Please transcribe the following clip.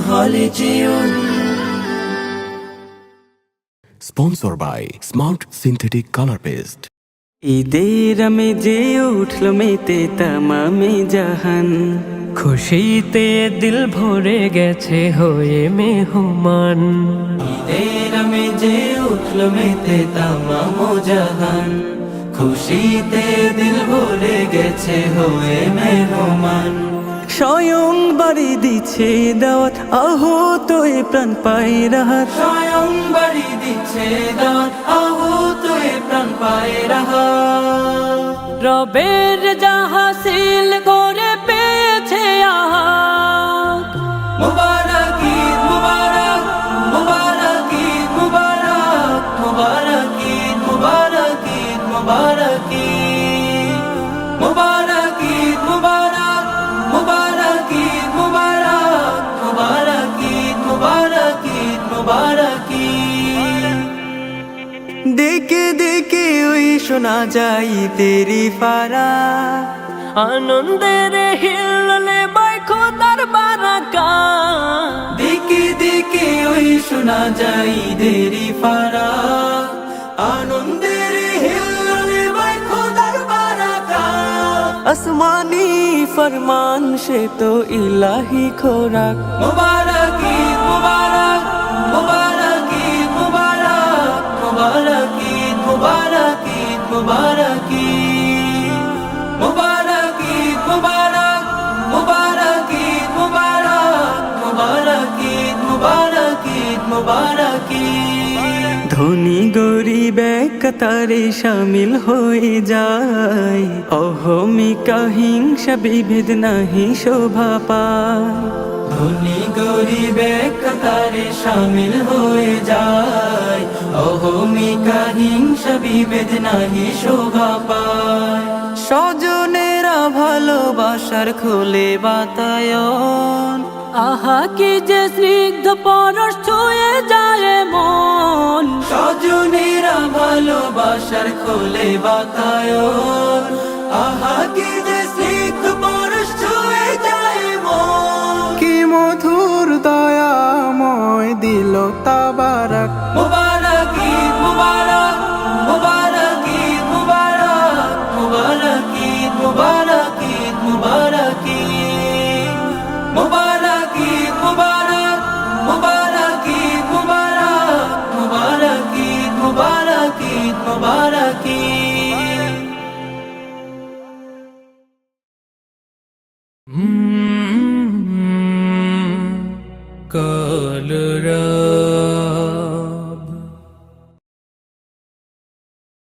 হলে যেও। Sponsor by Smart Synthetic Color Paste. ঈদের আমেজে উঠলো মেতে তামামে জাহান, খুশিতে দিল ভরে গেছে হয়ে মেহমান। ঈদের আমেজে উঠলো মেতে তামাম জাহান, খুশিতে দিল ভরে গেছে হয়ে মেহমান। স্বয়ং বাড়ি দিচ্ছে দাওয়াত, আহত এ প্রাণ পাই রাহাত। স্বয়ং বাড়ি দিচ্ছে দাওয়াত, আহত এ প্রাণ পায় রাহাত। রবের যা হাসিল করে পেয়েছে আহাত। মুবারক ঈদ মুবারক, মুবারক ঈদ মুবারক, মুবারক ঈদ মুবারক, ঈদ মুবারক ঈদ। মুবারক ঈদ মুবারক, মুবারক ঈদ মুবারক, মুবারক ঈদ মুবারক, ঈদ মুবারক ঈদ। দেখে দেখে ওই শোনা যায় তেরি পারা, আনন্দের হিললে বাই খোদার বারাকা। দিকে দিকে ওই শোনা যাই দেরি পারা, আনন্দের হিল্লোলে বাই খোদার বারাকা। আসমানি ফরমান সে তো ইলাহি খোরাক। মুবারক ঈদ মুবারক, মুবারক ঈদ মুবারক, মুবারক ঈদ মুবারক, ঈদ মুবারক ঈদ। মুবারক ঈদ মুবারক, মুবারক ঈদ মুবারক, মুবারক ঈদ মুবারক, ঈদ মুবারক ঈদ। ধনী গরিব এক কাতারে শামিল হয়ে যায়, অহমিকা হিংসা বিভেদ নাহি শোভা পায়। ধনী গরিব এক কাতারে শামিল হয়ে যায়, অহমিকা হিংসা বিভেদ নাহি শোভা পায়। স্বজনেরা ভালোবাসার খোলে বাতায়ন, আহা কি যে স্নিগ্ধ পরশ ছুঁয়ে যায় মন। স্বজনেরা ভালোবাসার খোলে বাতায়ন, আহা কি যে স্নিগ্ধ পরশ ছুঁয়ে যায় মন। কি মধুর দয়াময় দিল তাবারাক। মুবারক ঈদ মুবারক, মুবারক ঈদ মুবারক, মুবারক ঈদ মুবারক, ঈদ মুবারক ঈদ। মুবারক ঈদ মুবারক, মুবারক ঈদ মুবারক, মুবারক ঈদ মুবারক, ঈদ মুবারক ঈদ। কলরা